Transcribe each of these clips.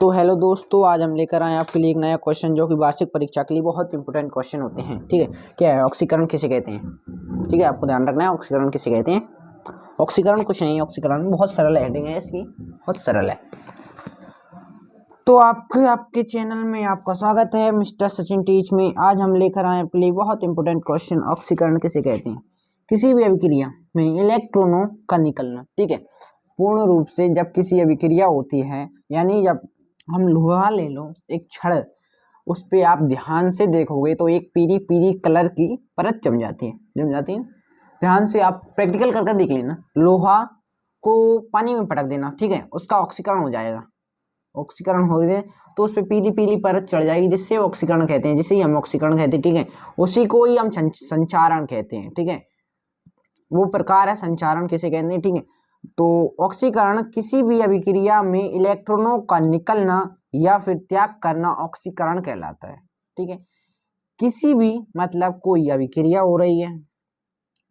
तो हेलो दोस्तों, आज हम लेकर आए आपके लिए एक नया क्वेश्चन जो कि वार्षिक परीक्षा के लिए बहुत इंपॉर्टेंट क्वेश्चन होते हैं। ठीक है, क्या है ऑक्सीकरण किसे कहते हैं? ठीक है, आपको ध्यान रखना है ऑक्सीकरण किसे कहते हैं। ऑक्सीकरण कुछ नहीं है, ऑक्सीकरण बहुत सरल हेडिंग है इसकी, बहुत सरल है। तो आपके चैनल में आपका स्वागत है मिस्टर सचिन टीच में। आज हम लेकर आए आपके लिए बहुत इंपॉर्टेंट क्वेश्चन, ऑक्सीकरण किसे कहते हैं। किसी भी अभिक्रिया में इलेक्ट्रॉनों का निकलना। ठीक है, पूर्ण रूप से जब किसी अभिक्रिया होती है, यानी जब हम लोहा ले लो, एक छड़, उस पे आप ध्यान से देखोगे तो एक पीली पीली कलर की परत जम जाती है। ध्यान से आप प्रैक्टिकल करके देख लेना, लोहा को पानी में पटक देना, ठीक है, उसका ऑक्सीकरण हो जाएगा। ऑक्सीकरण हो गए तो उस पर पीली पीली परत चढ़ जाएगी, जिससे ऑक्सीकरण कहते हैं, जिसे हम ऑक्सीकरण कहते हैं। ठीक है, उसी को ही हम संचारण कहते हैं। ठीक है, वो प्रकार है संचारण किसे कहते हैं। ठीक है, तो ऑक्सीकरण किसी भी अभिक्रिया में इलेक्ट्रॉनों का निकलना या फिर त्याग करना ऑक्सीकरण कहलाता है। ठीक है, किसी भी मतलब कोई अभिक्रिया हो रही है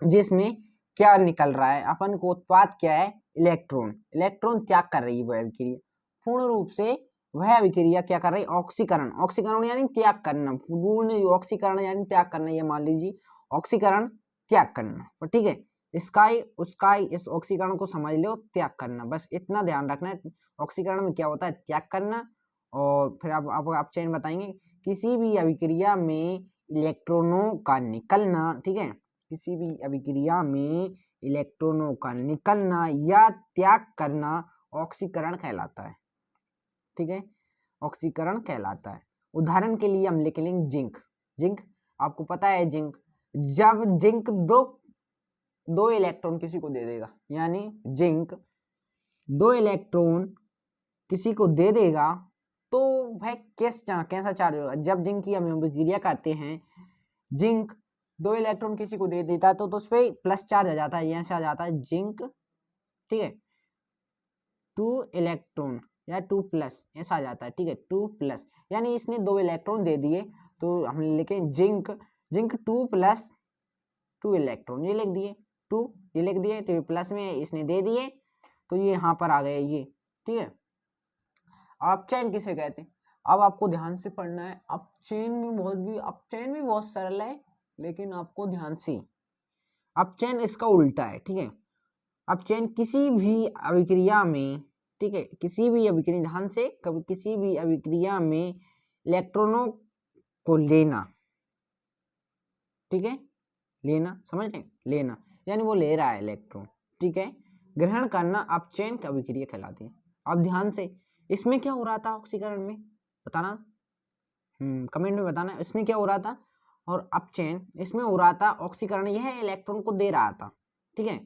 जिसमें क्या निकल रहा है, अपन को उत्पाद क्या है, इलेक्ट्रॉन त्याग कर रही है वह अभिक्रिया। पूर्ण रूप से वह अभिक्रिया क्या कर रही है, ऑक्सीकरण यानी त्याग करना। पूर्ण ऑक्सीकरण यानी त्याग करना, ये मान लीजिए ऑक्सीकरण त्याग करना। ठीक है, उसका इस ऑक्सीकरण को समझ लो त्याग करना, बस इतना ध्यान रखना है। ऑक्सीकरण में क्या होता है, त्याग करना। और फिर आप चेन बताएंगे, किसी भी अभिक्रिया में इलेक्ट्रॉनों का निकलना। ठीक है, किसी भी अभिक्रिया में इलेक्ट्रॉनों का निकलना या त्याग करना ऑक्सीकरण कहलाता है। ठीक है, ऑक्सीकरण कहलाता है। उदाहरण के लिए हम लिख लेंगे जिंक। आपको पता है जिंक, जब जिंक दो इलेक्ट्रॉन किसी को दे देगा, यानी जिंक 2 इलेक्ट्रॉन किसी को दे देगा, तो वह कैसा चार्ज होगा। जब जिंक की हम अभिक्रिया करते हैं, जिंक 2 इलेक्ट्रॉन किसी को दे देता है तो उस पर प्लस चार्ज आ जाता है, यहाँ से आ जाता है जिंक। ठीक है, 2 इलेक्ट्रॉन या 2 प्लस ऐसा आ जाता है। ठीक है, 2 प्लस यानी इसने 2 इलेक्ट्रॉन दे दिए, तो हम लिखे जिंक 2 प्लस 2 इलेक्ट्रॉन, ये लिख दिए 2, ये लिख दिए, तो प्लस में इसने दे दिए, तो ये यहाँ पर आ गए ये। ठीक है, अपचयन किसे कहते हैं, अब आपको ध्यान से पढ़ना है। अपचयन भी बहुत सरल है, लेकिन आपको ध्यान से, अपचयन इसका उल्टा है। ठीक है, अपचयन किसी भी अभिक्रिया में, ठीक है, किसी भी अभिक्रिया, ध्यान से, किसी भी अभिक्रिया में इलेक्ट्रॉनों को लेना। ठीक है, लेना, समझते हैं, लेना यानी वो ले रहा है इलेक्ट्रॉन। ठीक है, ग्रहण करना अपचयन की अभिक्रिया कहलाती है। अब ध्यान से, इसमें क्या हो रहा था ऑक्सीकरण में, बताना, कमेंट में बताना इसमें क्या हो रहा था। और अपचयन इसमें हो रहा था ऑक्सीकरण, यह इलेक्ट्रॉन को दे रहा था। ठीक है,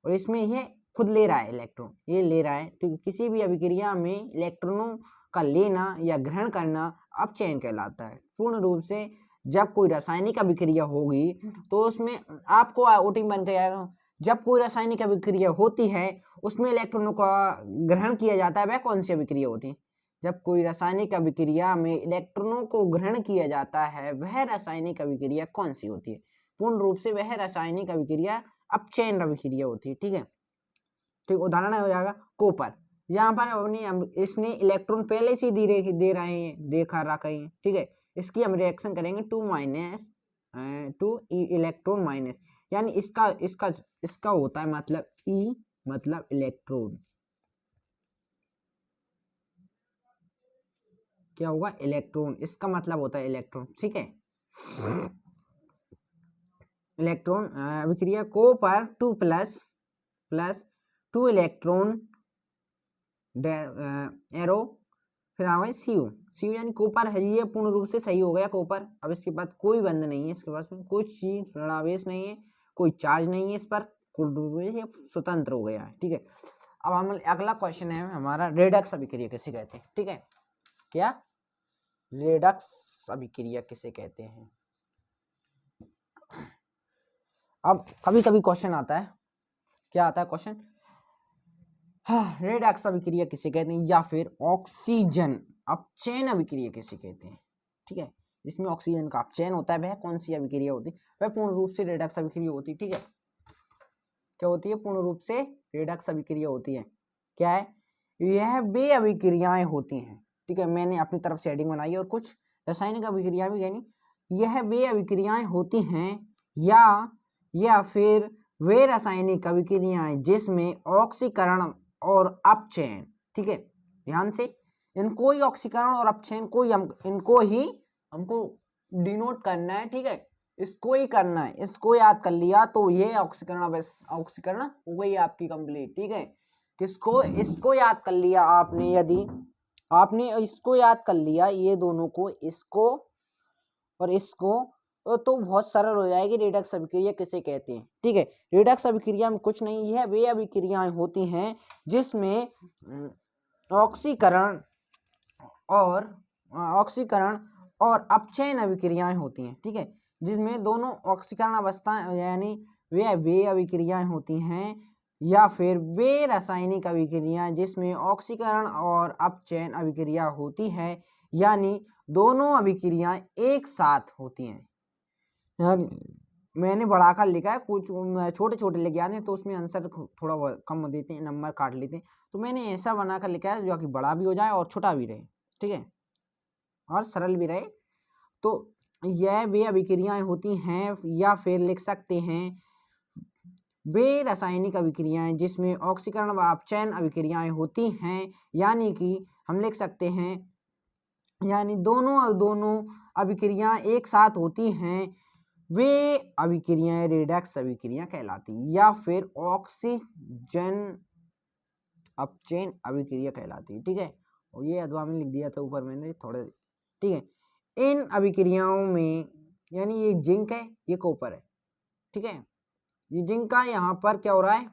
और इसमें यह खुद ले रहा है इलेक्ट्रॉन, ये ले रहा है। ठीक है, किसी भी अभिक्रिया में इलेक्ट्रॉनों का लेना या ग्रहण करना अपचयन कहलाता है। पूर्ण रूप से जब कोई रासायनिक अभिक्रिया होगी तो उसमें आपको वोटिंग बन के आएगा, जब कोई रासायनिक अभिक्रिया होती है उसमें इलेक्ट्रॉनों का ग्रहण किया जाता है, वह कौन सी अभिक्रिया होती है। जब कोई रासायनिक अभिक्रिया में इलेक्ट्रॉनों को ग्रहण किया जाता है, वह रासायनिक अभिक्रिया कौन सी होती है। पूर्ण रूप से वह रासायनिक अभिक्रिया अपचयन अभिक्रिया होती है। ठीक है, ठीक, उदाहरण हो जाएगा कॉपर। यहाँ पर अपनी इसने इलेक्ट्रॉन पहले से दे रहे हैं, देखा रखा है। ठीक है, इसकी हम रिएक्शन करेंगे 2 इलेक्ट्रॉन माइनस, यानी इसका होता है मतलब ई, मतलब इलेक्ट्रॉन, क्या होगा, इलेक्ट्रॉन, इसका मतलब होता है इलेक्ट्रॉन। ठीक है, इलेक्ट्रॉन अभिक्रिया को पर 2 प्लस 2 इलेक्ट्रॉन एरो, फिर आ गए सी यानी कॉपर है, ये पूर्ण रूप से सही हो गया कॉपर। अब इसके बाद कोई बंध नहीं है, इसके पास में कोई चीज ऋणावेश नहीं है, कोई चार्ज नहीं है इस पर, स्वतंत्र हो गया है। ठीक है, अब हम अगला क्वेश्चन है हमारा, रेडक्स अभिक्रिया किसे कहते हैं। ठीक है, क्या रेडक्स अभिक्रिया किसे कहते हैं। अब कभी कभी क्वेश्चन आता है, क्या आता है क्वेश्चन, हाँ, रेडक्स अभिक्रिया किसे कहते हैं, या फिर ऑक्सीजन अपचयन अभिक्रिया किसे कहते हैं। ठीक है, इसमें ऑक्सीजन का अपचयन होता है, वह कौन सी अभिक्रिया होती है, वह पूर्ण रूप से रेडक्स अभिक्रिया होती है। ठीक है, क्या होती है, पूर्ण रूप से रेडक्स अभिक्रिया होती है। क्या है, यह वे अभिक्रियाएं होती हैं ठीक है, मैंने अपनी तरफ से हेडिंग बनाई है। और कुछ रासायनिक अभिक्रिया भी, यानी यह वे अभिक्रियाएं होती हैं या फिर वे रासायनिक अभिक्रियाएं जिसमें ऑक्सीकरण और अपचयन, ठीक है, ध्यान से इनको ही ऑक्सीकरण और अपचयन को ही इनको ही हमको डिनोट करना है, ठीक है, इसको ही करना है। इसको याद कर लिया तो ये ऑक्सीकरण हो गई आपकी कंप्लीट, ठीक है। किसको? इसको याद कर लिया आपने, यदि आपने इसको याद कर लिया, ये दोनों को, इसको और इसको, तो बहुत सरल हो जाएगी रेडक्स अभिक्रिया किसे कहते हैं, ठीक है। रेडक्स अभिक्रिया में कुछ नहीं है, वे अभिक्रियाएं होती हैं जिसमें ऑक्सीकरण और अपचयन अभिक्रियाएं होती हैं, ठीक है, जिसमें दोनों ऑक्सीकरण अवस्था, यानी वे अभिक्रियाएं होती हैं या फिर वे रासायनिक अभिक्रियाएं जिसमें ऑक्सीकरण और अपचयन अभिक्रिया होती है, यानी दोनों अभिक्रियाएं एक साथ होती हैं। यानी मैंने बढ़ाकर लिखा है, कुछ छोटे छोटे लिख जाते हैं तो उसमें आंसर थोड़ा कम देते हैं, नंबर काट लेते हैं, तो मैंने ऐसा बनाकर लिखा है जो कि बड़ा भी हो जाए और छोटा भी रहे, ठीक है, और सरल भी रहे। तो यह वे अभिक्रियाएं होती हैं, या फिर लिख सकते हैं वे रासायनिक अभिक्रियाएं जिसमें ऑक्सीकरण व अपचयन अभिक्रियाएं होती हैं, यानी कि हम लिख सकते हैं, यानी दोनों अभिक्रियाएं एक साथ होती हैं, वे अभिक्रियाएं रेडक्स अभिक्रिया कहलाती, या फिर ऑक्सीजन अपचयन अभिक्रिया कहलाती, ठीक है। और ये अथवा में लिख दिया था ऊपर मैंने थोड़े, ठीक है। इन अभिक्रियाओं में, यानी ये जिंक है, ये कॉपर है, ठीक है, ये जिंक का यहाँ पर क्या हो रहा है,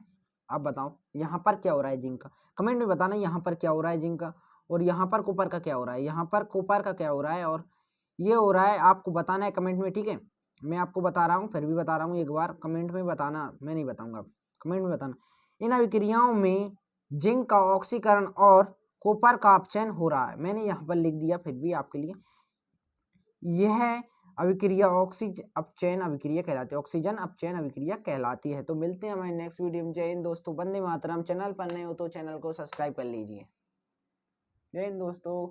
आप बताओ यहाँ पर क्या हो रहा है जिंक का, कमेंट में बताना यहाँ पर क्या हो रहा है जिंक का, और यहाँ पर कॉपर का क्या हो रहा है, यहाँ पर कॉपर का क्या हो रहा है, और ये हो रहा है, आपको बताना है कमेंट में, ठीक है। मैं आपको बता रहा हूँ, फिर भी बता रहा हूँ, एक बार कमेंट में बताना, मैं नहीं बताऊंगा, कमेंट में बताना। इन अभिक्रियाओं में जिंक का ऑक्सीकरण और कॉपर का अपचयन हो रहा है, मैंने यहाँ पर लिख दिया, फिर भी आपके लिए, यह अभिक्रिया ऑक्सीजन अपचयन अभिक्रिया कहलाती है, ऑक्सीजन अपचयन अभिक्रिया कहलाती है। तो मिलते हैं हमारे नेक्स्ट वीडियो में। जय हिंद दोस्तों, वंदे मातरम। चैनल पर नए हो तो चैनल को सब्सक्राइब कर लीजिए। जय हिंद दोस्तों।